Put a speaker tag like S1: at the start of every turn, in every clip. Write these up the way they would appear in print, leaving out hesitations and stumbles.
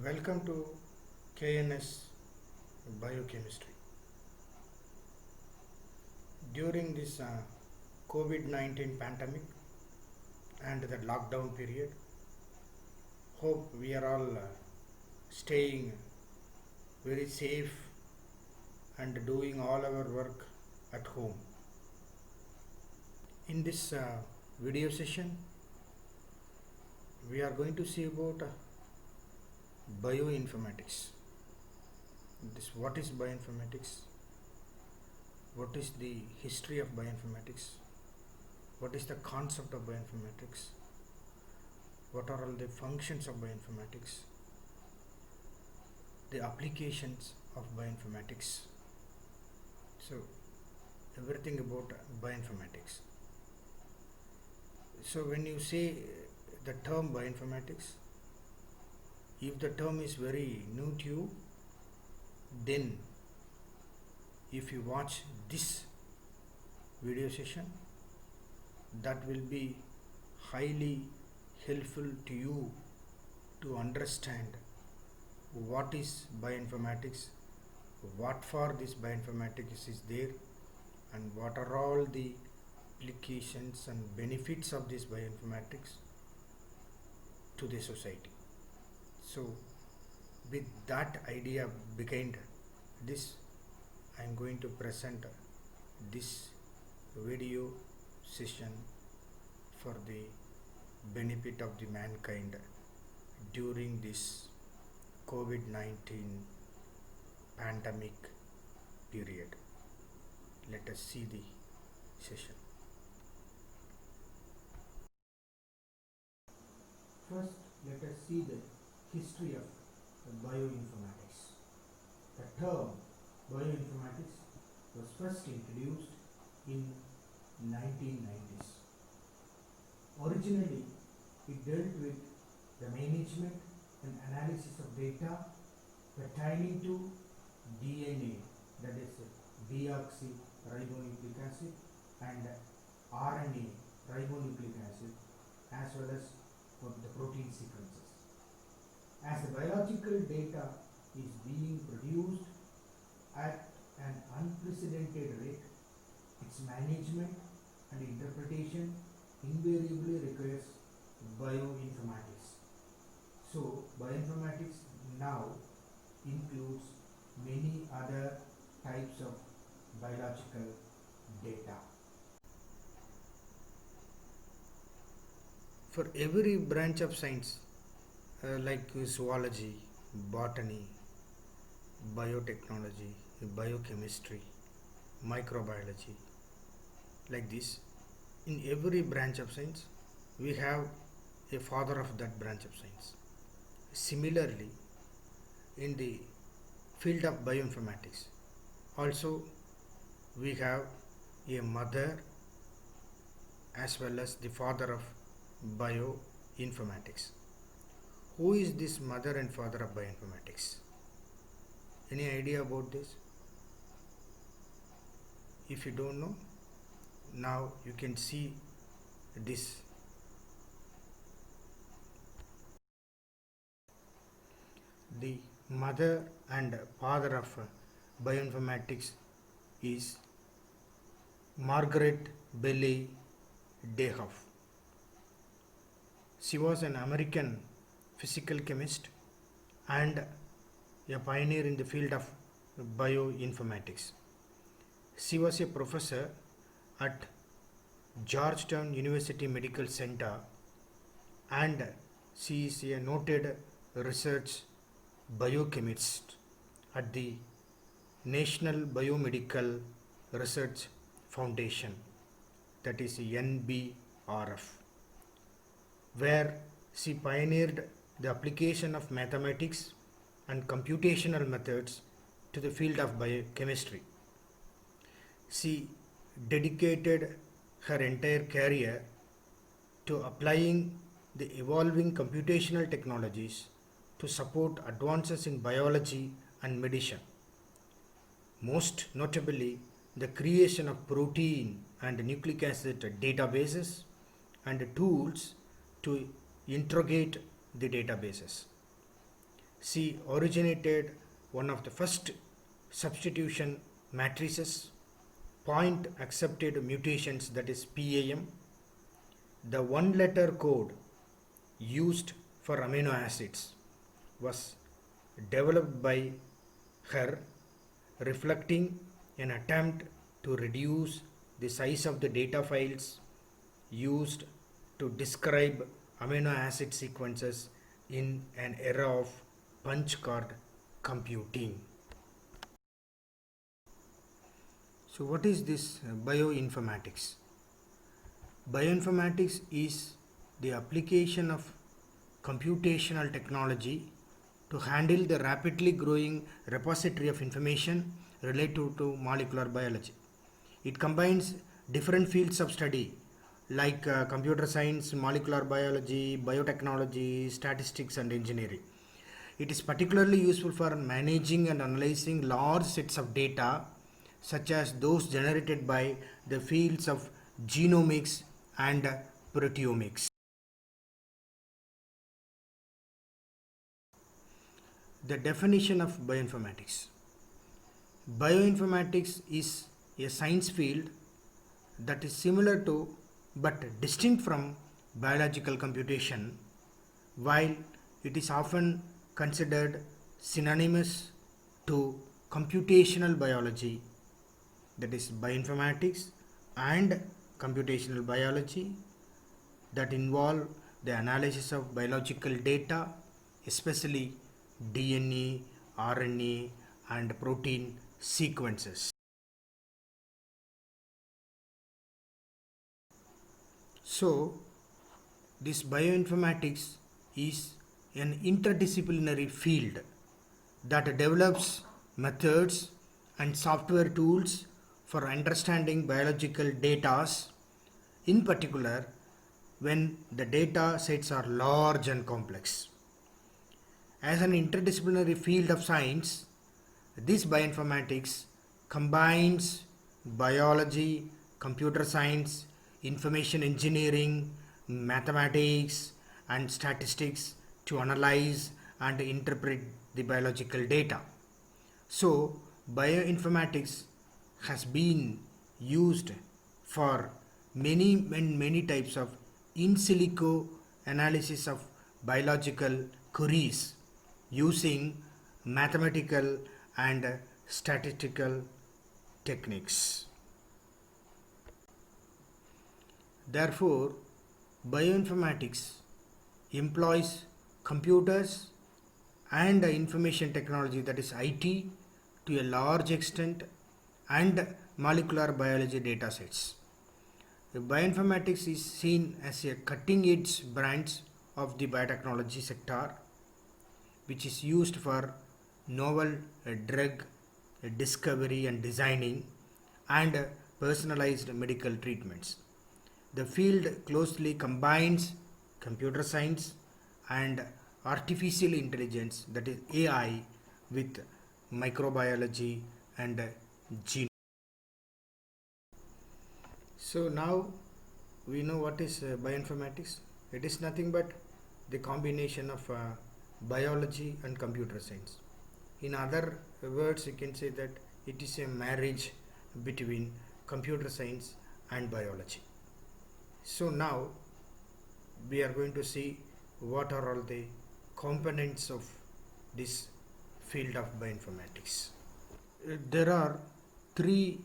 S1: Welcome to KNS Biochemistry. During this COVID-19 pandemic and the lockdown period, hope we are all staying very safe and doing all our work at home. In this video session, we are going to see about bioinformatics. What is bioinformatics? What is the history of bioinformatics? What is the concept of bioinformatics? What are all the functions of bioinformatics? The applications of bioinformatics. So everything about bioinformatics. So when you say the term bioinformatics, if the term is very new to you, then if you watch this video session, that will be highly helpful to you to understand what is bioinformatics, what for this bioinformatics is there, and what are all the applications and benefits of this bioinformatics to the society. So with that idea behind this, I am going to present this video session for the benefit of the mankind during this COVID-19 pandemic period. Let us see the session. First, let us see the history of bioinformatics. The term bioinformatics was first introduced in 1990s. Originally, it dealt with the management and analysis of data pertaining to DNA, that is deoxyribonucleic acid, and RNA, ribonucleic acid, as well as for the protein sequences. As the biological data is being produced at an unprecedented rate, its management and interpretation invariably requires bioinformatics. So, bioinformatics now includes many other types of biological data. For every branch of science, like zoology, botany, biotechnology, biochemistry, microbiology, like this, in every branch of science, we have a father of that branch of science. Similarly, in the field of bioinformatics, also we have a mother as well as the father of bioinformatics. Who is this mother and father of bioinformatics? Any idea about this? If you don't know, now you can see this. The mother and father of bioinformatics is Margaret Bailey Dehoff. She was an American physical chemist and a pioneer in the field of bioinformatics. She was a professor at Georgetown University Medical Center, and she is a noted research biochemist at the National Biomedical Research Foundation, that is NBRF, where she pioneered the application of mathematics and computational methods to the field of biochemistry. She dedicated her entire career to applying the evolving computational technologies to support advances in biology and medicine. Most notably, the creation of protein and nucleic acid databases and tools to interrogate the databases. she originated one of the first substitution matrices, point accepted mutations, that is PAM. The one letter code used for amino acids was developed by her, reflecting an attempt to reduce the size of the data files used to describe amino acid sequences in an era of punch card computing. So, what is this bioinformatics? Bioinformatics is the application of computational technology to handle the rapidly growing repository of information related to molecular biology. It combines different fields of study like computer science, molecular biology, biotechnology, statistics, and engineering. It is particularly useful for managing and analyzing large sets of data, such as those generated by the fields of genomics and proteomics. The definition of bioinformatics. Bioinformatics is a science field that is similar to but distinct from biological computation, while it is often considered synonymous to computational biology, that is bioinformatics and computational biology, that involve the analysis of biological data, especially DNA, RNA, and protein sequences. So, this bioinformatics is an interdisciplinary field that develops methods and software tools for understanding biological data, in particular when the data sets are large and complex. As an interdisciplinary field of science, this bioinformatics combines biology, computer science, information engineering, mathematics, and statistics to analyze and interpret the biological data. So, bioinformatics has been used for many types of in silico analysis of biological queries using mathematical and statistical techniques. Therefore, bioinformatics employs computers and information technology, that is IT, to a large extent, and molecular biology data sets. Bioinformatics is seen as a cutting edge branch of the biotechnology sector, which is used for novel drug discovery and designing and personalized medical treatments. The field closely combines computer science and artificial intelligence, that is AI, with microbiology and gene. So now we know what is bioinformatics. It is nothing but the combination of biology and computer science. In other words, you can say that it is a marriage between computer science and biology. So now we are going to see what are all the components of this field of bioinformatics. There are three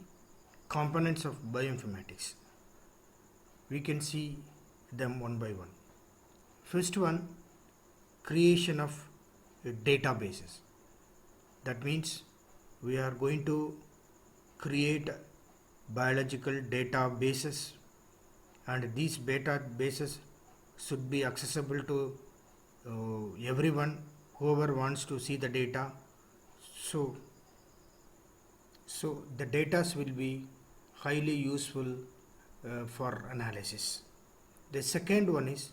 S1: components of bioinformatics. We can see them one by one. First one, creation of databases. That means we are going to create biological databases, and these databases should be accessible to everyone, whoever wants to see the data. So the data will be highly useful for analysis. The second one is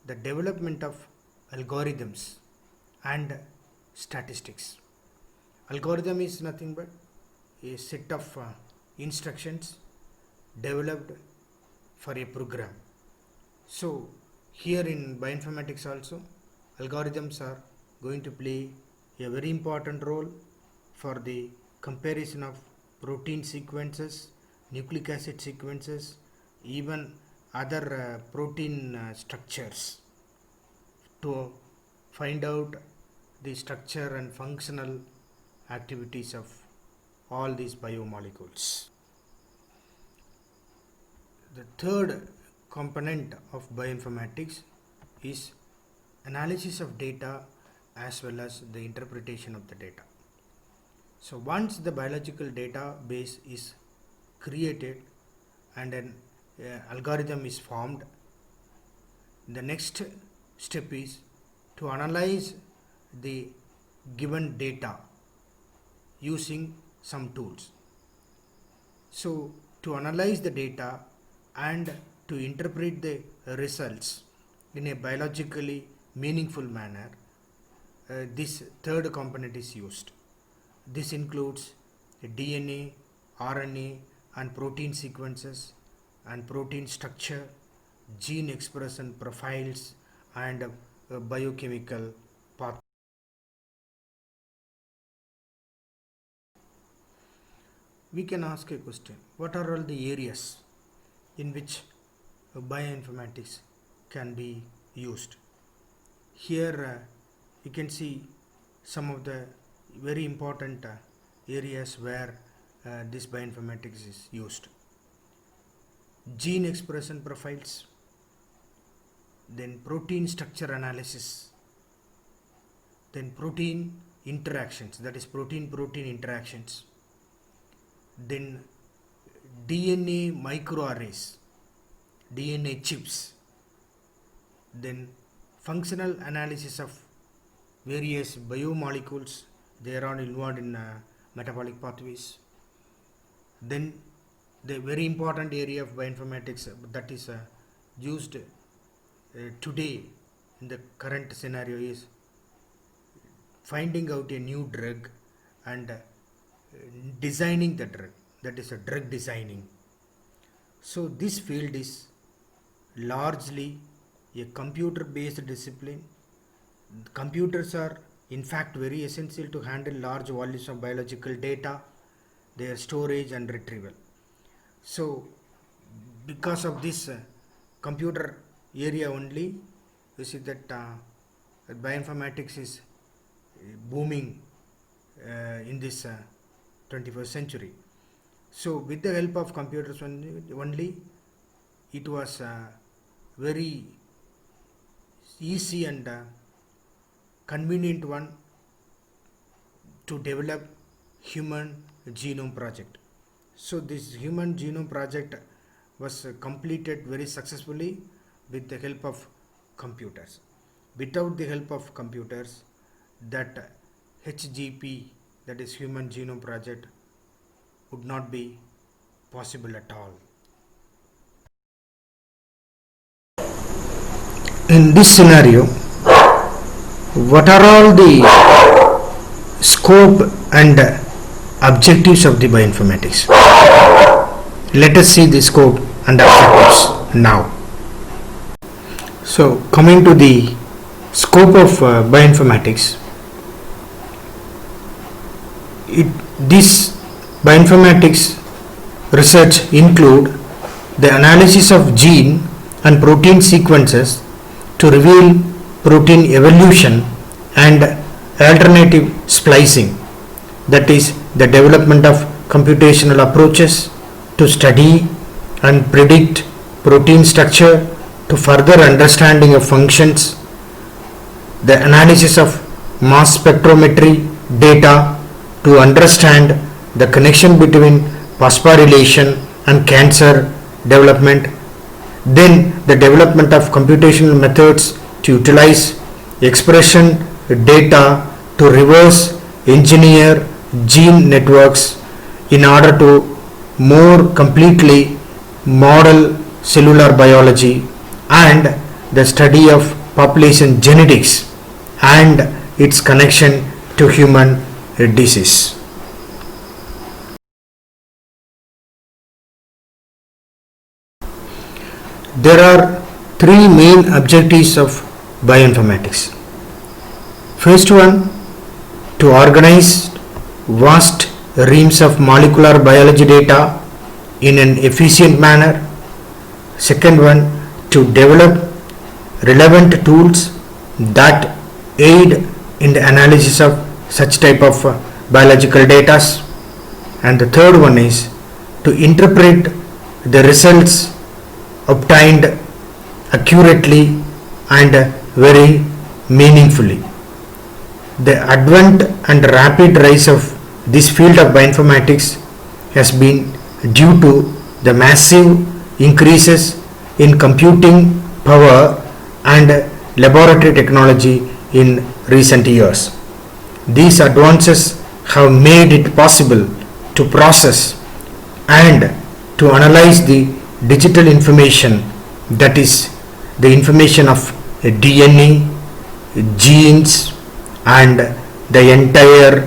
S1: the development of algorithms and statistics. Algorithm is nothing but a set of instructions developed for a program. So here in bioinformatics also, algorithms are going to play a very important role for the comparison of protein sequences, nucleic acid sequences, even other protein structures, to find out the structure and functional activities of all these biomolecules. The third component of bioinformatics is analysis of data as well as the interpretation of the data. So once the biological database is created and an algorithm is formed, the next step is to analyze the given data using some tools. So to analyze the data and to interpret the results in a biologically meaningful manner, this third component is used. This includes DNA, RNA and protein sequences and protein structure, gene expression profiles and biochemical pathways. We can ask a question: what are all the areas in which bioinformatics can be used? Here you can see some of the very important areas where this bioinformatics is used. Gene expression profiles, then protein structure analysis, then protein interactions, that is protein-protein interactions, then DNA microarrays, DNA chips, then functional analysis of various biomolecules, they are all involved in metabolic pathways. Then the very important area of bioinformatics that is used today in the current scenario is finding out a new drug and designing the drug, that is a drug designing. So this field is largely a computer based discipline. Computers are in fact very essential to handle large volumes of biological data, their storage and retrieval. So because of this computer area only, you see that bioinformatics is booming in this 21st century. So with the help of computers only, it was very easy and convenient one to develop human genome project. So this human genome project was completed very successfully with the help of computers. Without the help of computers, that HGP, that is human genome project, would not be possible at all. In this scenario, what are all the scope and objectives of the bioinformatics? Let us see the scope and objectives now. So coming to the scope of bioinformatics, this bioinformatics research include the analysis of gene and protein sequences to reveal protein evolution and alternative splicing, that is the development of computational approaches to study and predict protein structure to further understanding of functions, the analysis of mass spectrometry data to understand the connection between phosphorylation and cancer development, then the development of computational methods to utilize expression data to reverse engineer gene networks in order to more completely model cellular biology, and the study of population genetics and its connection to human disease. There are three main objectives of bioinformatics. First one, to organize vast reams of molecular biology data in an efficient manner. Second one, to develop relevant tools that aid in the analysis of such type of biological data. And the third one is to interpret the results obtained accurately and very meaningfully. The advent and rapid rise of this field of bioinformatics has been due to the massive increases in computing power and laboratory technology in recent years. These advances have made it possible to process and to analyze the digital information, that is the information of DNA, genes and the entire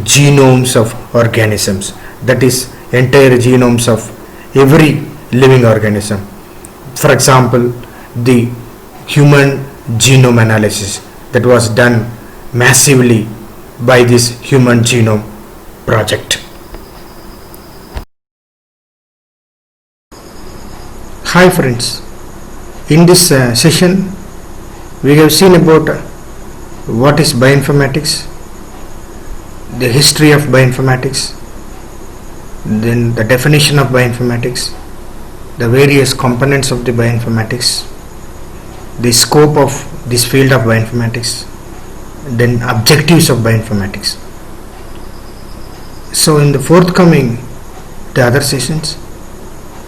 S1: genomes of organisms, that is entire genomes of every living organism. For example, the human genome analysis that was done massively by this Human Genome Project. Hi friends, in this session we have seen about what is bioinformatics, the history of bioinformatics, then the definition of bioinformatics, the various components of the bioinformatics, the scope of this field of bioinformatics, then objectives of bioinformatics. So in the forthcoming the other sessions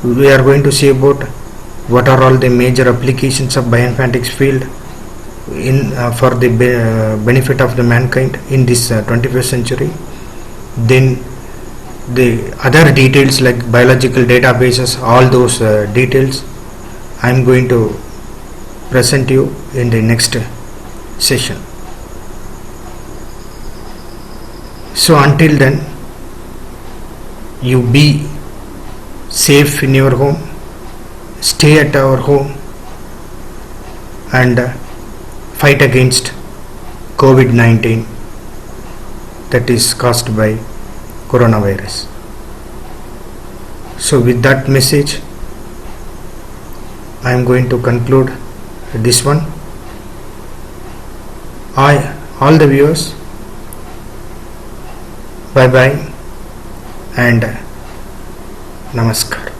S1: we are going to see about what are all the major applications of bioinformatics field in for the benefit of the mankind in this 21st century. Then the other details like biological databases, all those details I am going to present you in the next session. So until then, you be safe in your home, stay at our home and fight against COVID-19 that is caused by coronavirus. So with that message I am going to conclude this one. All the viewers, bye bye and namaskar.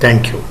S1: Thank you.